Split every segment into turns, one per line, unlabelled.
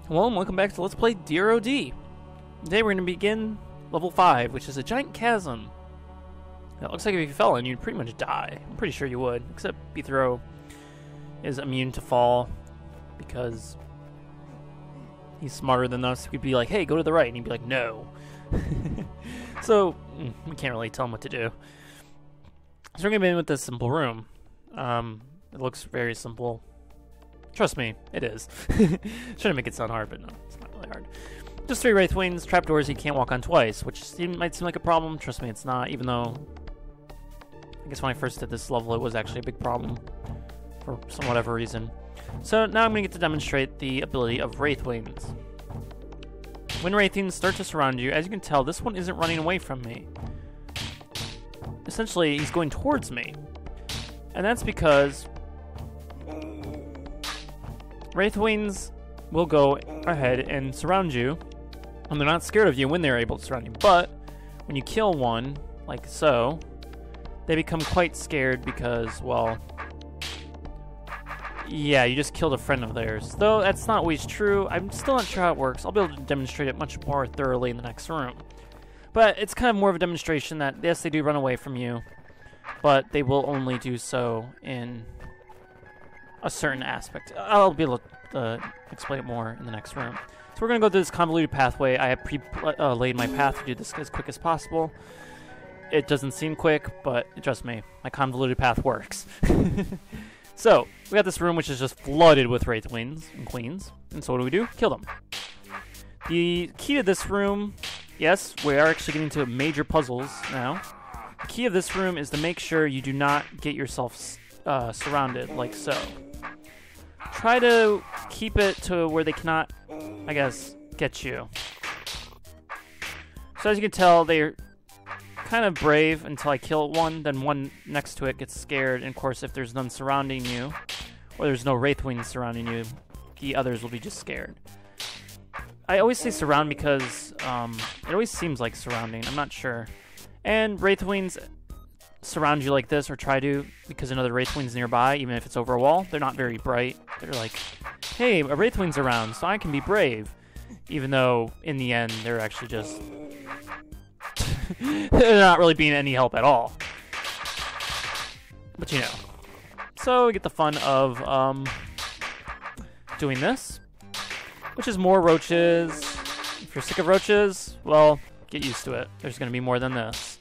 Hello and welcome back to Let's Play DROD. Today we're going to begin level 5, which is a giant chasm. It looks like if you fell in, you'd pretty much die. I'm pretty sure you would, except Beathro is immune to fall because he's smarter than us. We'd be like, hey, go to the right, and he'd be like, no. So, we can't really tell him what to do. So we're going to begin with this simple room. It looks very simple. Trust me, it is. Trying to make it sound hard, but no, it's not really hard. Just 3 wraith wings, trapdoors you can't walk on twice, which might seem like a problem. Trust me, it's not, even though I guess when I first did this level, it was actually a big problem for some whatever reason. So now I'm going to get to demonstrate the ability of wraith wings. When wraith wings start to surround you, as you can tell, this one isn't running away from me. Essentially, he's going towards me. And that's because wraith wings will go ahead and surround you, and they're not scared of you when they're able to surround you. But when you kill one, like so, they become quite scared because, well, yeah, you just killed a friend of theirs. Though that's not always true. I'm still not sure how it works. I'll be able to demonstrate it much more thoroughly in the next room. But it's kind of more of a demonstration that, yes, they do run away from you, but they will only do so in a certain aspect. I'll be able to explain it more in the next room. So we're going to go through this convoluted pathway. I have laid my path to do this as quick as possible. It doesn't seem quick, but trust me, my convoluted path works. So, we got this room which is just flooded with wraith wings and queens. And so what do? Kill them. The key to this room, yes, we are actually getting to major puzzles now. The key of this room is to make sure you do not get yourself surrounded like so. Try to keep it to where they cannot, I guess, get you. So as you can tell, they're kind of brave until I kill one, then one next to it gets scared, and of course if there's none surrounding you, or there's no wraith wings surrounding you, the others will be just scared. I always say surround because it always seems like surrounding, I'm not sure. And wraith wings surround you like this, or try to, because another wraith wing's nearby, even if it's over a wall. They're not very bright. They're like, hey, a wraith wing's around, so I can be brave. Even though, in the end, they're actually just they're not really being any help at all. But you know. So we get the fun of doing this, which is more roaches. If you're sick of roaches, well, get used to it. There's going to be more than this.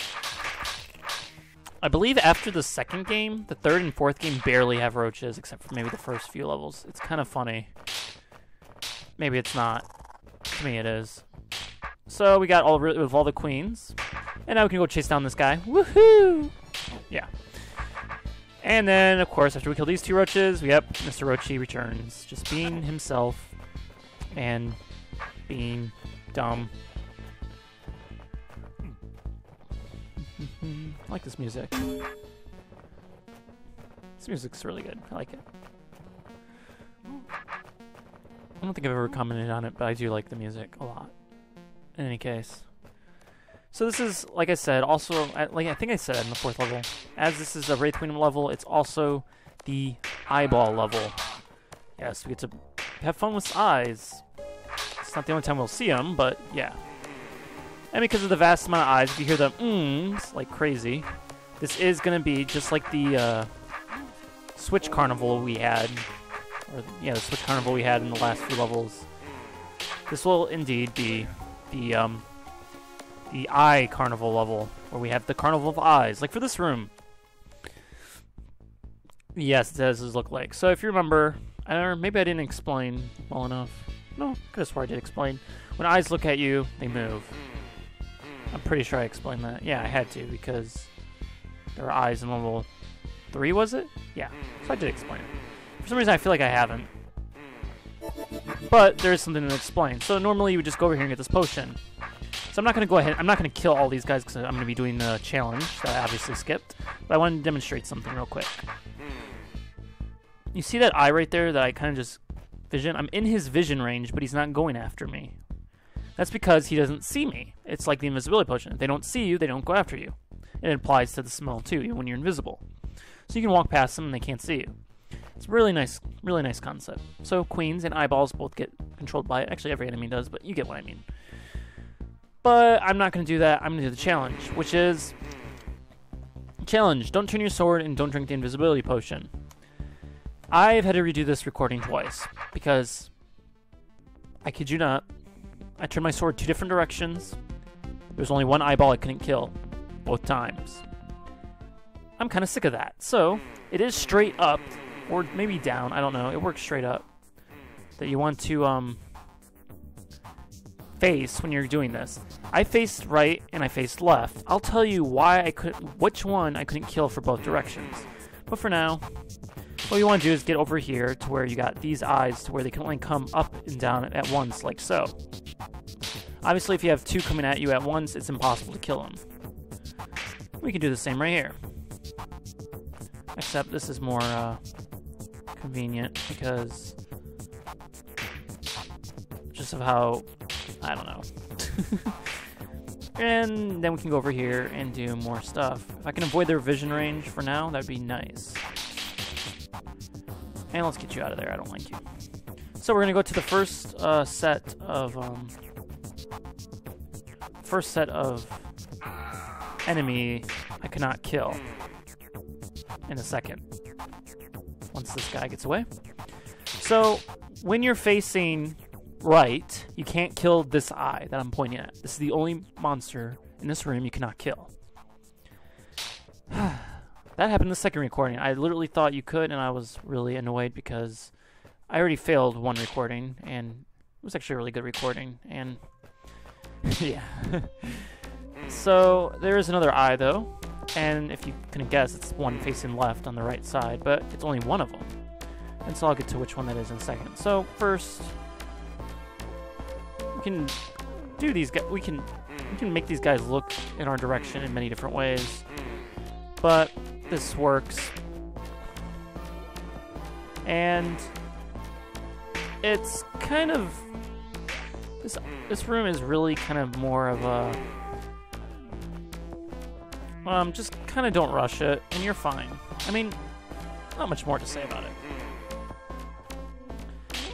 I believe after the second game, the third and fourth game barely have roaches, except for maybe the first few levels. It's kind of funny. Maybe it's not. To me, it is. So we got all the queens, and now we can go chase down this guy. Woohoo! Yeah. And then, of course, after we kill these 2 roaches, yep, Mr. Roachy returns, just being himself and being dumb. I like this music. This music's really good. I like it. I don't think I've ever commented on it, but I do like the music a lot. In any case. So this is, like I said, also, like I think I said in the 4th level, as this is a wraith wing level, it's also the eyeball level. Yes, we get to have fun with eyes. It's not the only time we'll see them, but yeah. And because of the vast amount of eyes, if you hear the mms like crazy, this is going to be just like the Switch Carnival we had, or yeah, the Switch Carnival we had in the last few levels. This will indeed be the Eye Carnival level, where we have the Carnival of Eyes, like for this room. Yes, it does look like. So if you remember, or maybe I didn't explain well enough. No, could have swore I did explain. When eyes look at you, they move. I'm pretty sure I explained that. Yeah, I had to, because there are eyes in level 3, was it? Yeah, so I did explain it. For some reason, I feel like I haven't. But there is something to explain. So normally you would just go over here and get this potion. So I'm not going to go ahead, I'm not going to kill all these guys because I'm going to be doing the challenge that I obviously skipped. But I want to demonstrate something real quick. You see that eye right there that I kind of just vision? I'm in his vision range, but he's not going after me. That's because he doesn't see me. It's like the invisibility potion. If they don't see you, they don't go after you. And it applies to the smell too, even when you're invisible. So you can walk past them and they can't see you. It's a really nice concept. So queens and eyeballs both get controlled by it. Actually, every enemy does, but you get what I mean. But I'm not going to do that. I'm going to do the challenge, which is... Challenge, don't turn your sword and don't drink the invisibility potion. I've had to redo this recording twice, because... I kid you not, I turned my sword 2 different directions. There's only one eyeball I couldn't kill, both times. I'm kind of sick of that. So, it is straight up, or maybe down, I don't know. It works straight up. That you want to face when you're doing this. I faced right and I faced left. I'll tell you which one I couldn't kill for both directions. But for now, what you want to do is get over here to where you got these eyes to where they can only come up and down at once, like so. Obviously, if you have 2 coming at you at once, it's impossible to kill them. We can do the same right here. Except this is more convenient because just of how, I don't know. And then we can go over here and do more stuff. If I can avoid their vision range for now, that'd be nice. And let's get you out of there. I don't like you. So we're gonna go to the first set of enemy I cannot kill in a second. Once this guy gets away. So when you're facing right, you can't kill this eye that I'm pointing at. This is the only monster in this room you cannot kill. That happened in the second recording. I literally thought you could, and I was really annoyed because I already failed one recording, and it was actually a really good recording, and yeah. So there is another eye, though, and if you couldn't guess, it's one facing left on the right side, but it's only one of them. And so I'll get to which one that is in a second. So first, we can do these guys. We can make these guys look in our direction in many different ways, but this works, and it's kind of this room is really kind of more of a just kind of don't rush it, and you're fine. I mean, not much more to say about it.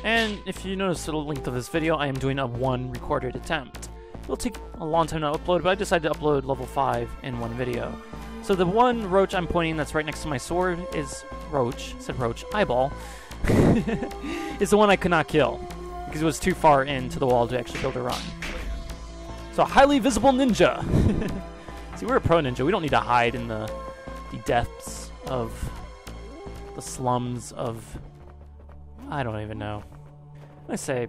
And if you notice the length of this video, I am doing a 1 recorded attempt. It'll take a long time to upload, but I decided to upload level 5 in 1 video. So the one roach I'm pointing that's right next to my sword is roach, said roach, eyeball, is the one I could not kill because it was too far into the wall to actually be able to run. So a highly visible ninja. See, we're a pro ninja. We don't need to hide in the depths of the slums of, I don't even know. I say,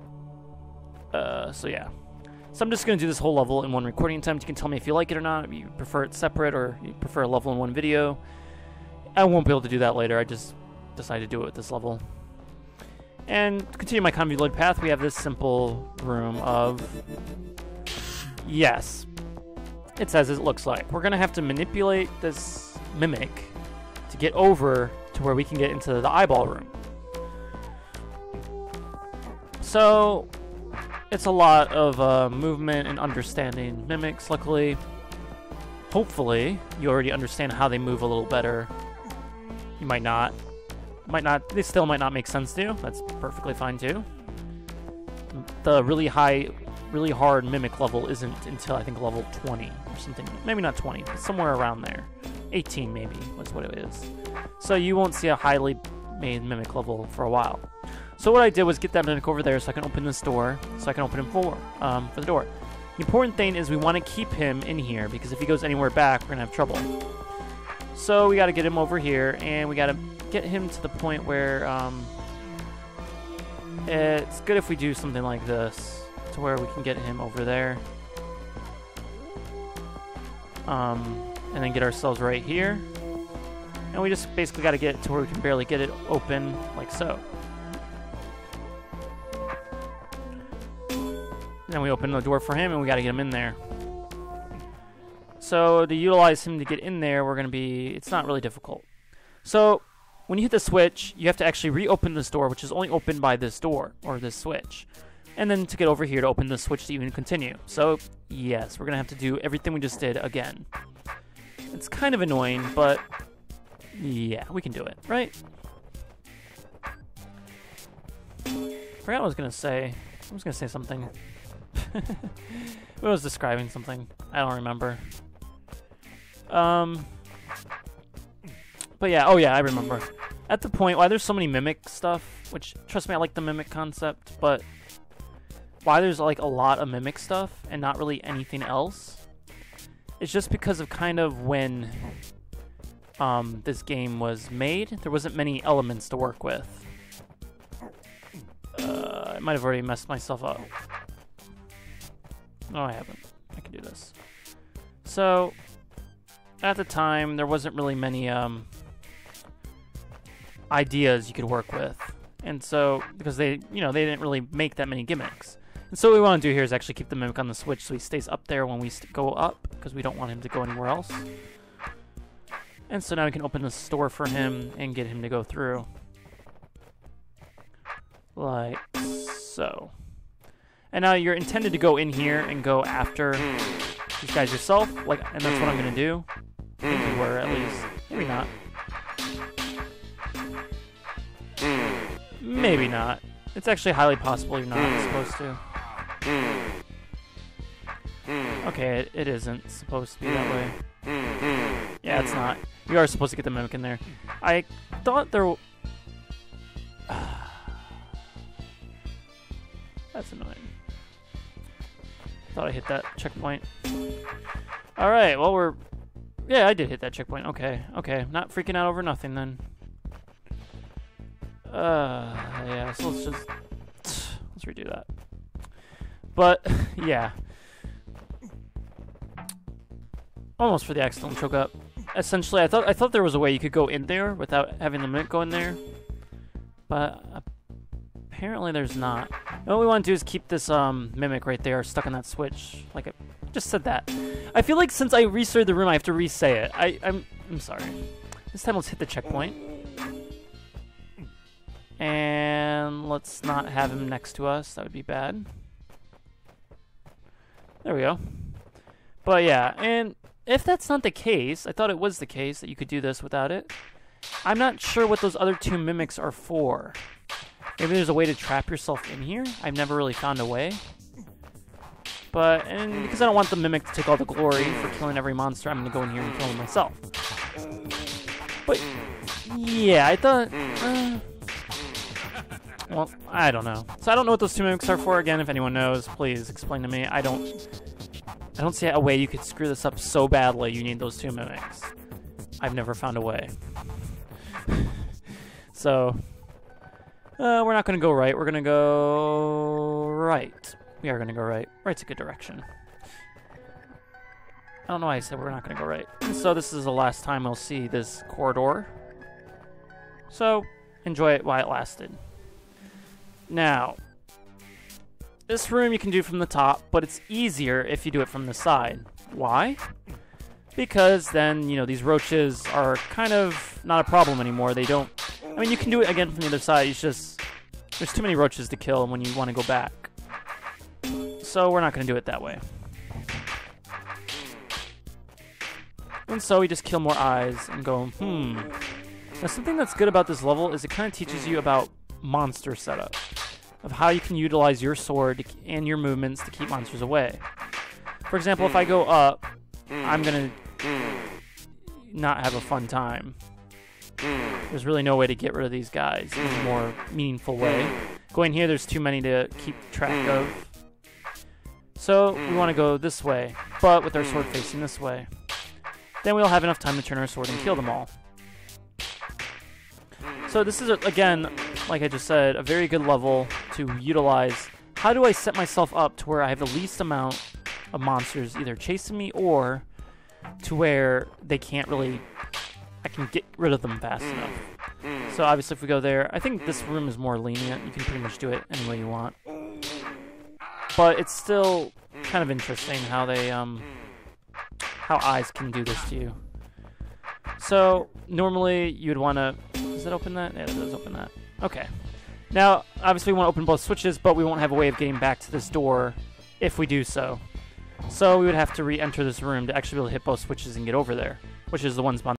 so yeah. So I'm just going to do this whole level in 1 recording attempt. You can tell me if you like it or not, if you prefer it separate, or you prefer a level in 1 video. I won't be able to do that later. I just decided to do it with this level. And to continue my convoluted path, we have this simple room of... Yes. It's as it looks like. We're going to have to manipulate this mimic to get over to where we can get into the eyeball room. So... it's a lot of movement and understanding mimics, luckily. Hopefully, you already understand how they move a little better. You might not. They still might not make sense to you. That's perfectly fine, too. The really hard mimic level isn't until, I think, level 20 or something. Maybe not 20, but somewhere around there. 18, maybe, was what it is. So you won't see a highly made mimic level for a while. So what I did was get that mimic over there so I can open this door, so I can open him for the door. The important thing is we want to keep him in here, because if he goes anywhere back, we're going to have trouble. So we got to get him over here, and we got to get him to the point where it's good if we do something like this, to where we can get him over there. And then get ourselves right here. And we just basically got to get it to where we can barely get it open, like so. Then we open the door for him, and we got to get him in there. So to utilize him to get in there, we're going to be... it's not really difficult. So when you hit the switch, you have to actually reopen this door, which is only opened by this door, or this switch. And then to get over here to open the switch to even continue. So, yes, we're going to have to do everything we just did again. It's kind of annoying, but yeah, we can do it, right? Forgot what I was going to say. I was gonna say something. I was describing something. I don't remember. But yeah, oh yeah, I remember. At the point, why there's so many mimic stuff, which, trust me, I like the mimic concept, but why there's like a lot of mimic stuff and not really anything else, it's just because of kind of when this game was made. There wasn't many elements to work with. I might have already messed myself up. No, I haven't. I can do this. So, at the time, there wasn't really many ideas you could work with. And so, because they didn't really make that many gimmicks. And so what we want to do here is actually keep the mimic on the switch so he stays up there when we go up, because we don't want him to go anywhere else. And so now we can open the store for him and get him to go through. Like so. And now you're intended to go in here and go after these guys yourself, like, and that's what I'm gonna do. I think we were, at least. Maybe not. Maybe not. It's actually highly possible you're not supposed to. Okay, it isn't supposed to be that way. Yeah, it's not. You are supposed to get the mimic in there. I thought there... That's annoying. Thought I hit that checkpoint. Alright, well we're... Yeah, I did hit that checkpoint. Okay, okay. Not freaking out over nothing then. Yeah, so let's just... Let's redo that. But, yeah. Almost for the accidental choke up. Essentially, I thought there was a way you could go in there without having the mimic go in there. But apparently there's not. And what we want to do is keep this mimic right there stuck on that switch. Like I just said that. I feel like since I restarted the room, I have to re-say it. I'm sorry. This time let's hit the checkpoint. And let's not have him next to us. That would be bad. There we go. But yeah, and if that's not the case, I thought it was the case that you could do this without it. I'm not sure what those other two mimics are for. Maybe there's a way to trap yourself in here. I've never really found a way. But, and because I don't want the mimic to take all the glory for killing every monster, I'm going to go in here and kill them myself. But, yeah, I thought... well, I don't know. So I don't know what those two mimics are for. Again, if anyone knows, please explain to me. I don't see a way you could screw this up so badly you need those two mimics. I've never found a way. So, we're not going to go right. We're going to go right. We are going to go right. Right's a good direction. I don't know why I said we're not going to go right. And so this is the last time we'll see this corridor. So, enjoy it while it lasted. Now, this room you can do from the top, but it's easier if you do it from the side. Why? Because then, you know, these roaches are kind of not a problem anymore. They don't... I mean, you can do it again from the other side. It's just... There's too many roaches to kill when you want to go back. So we're not going to do it that way. And so we just kill more eyes and go, Now, something that's good about this level is it kind of teaches you about monster setup. Of how you can utilize your sword and your movements to keep monsters away. For example, if I go up, I'm going to not have a fun time. There's really no way to get rid of these guys in a more meaningful way. Going here, there's too many to keep track of. So we want to go this way, but with our sword facing this way. Then we'll have enough time to turn our sword and kill them all. So this is, again, like I just said, a very good level to utilize. How do I set myself up to where I have the least amount of monsters either chasing me or to where they can't really... I can get rid of them fast enough. So obviously if we go there, I think this room is more lenient. You can pretty much do it any way you want. But it's still kind of interesting how they, how eyes can do this to you. So normally you'd want to... Does that open that? Yeah, that does open that. Okay. Now, obviously we want to open both switches, but we won't have a way of getting back to this door if we do so. So we would have to re-enter this room to actually be able to hit both switches and get over there, which is the ones behind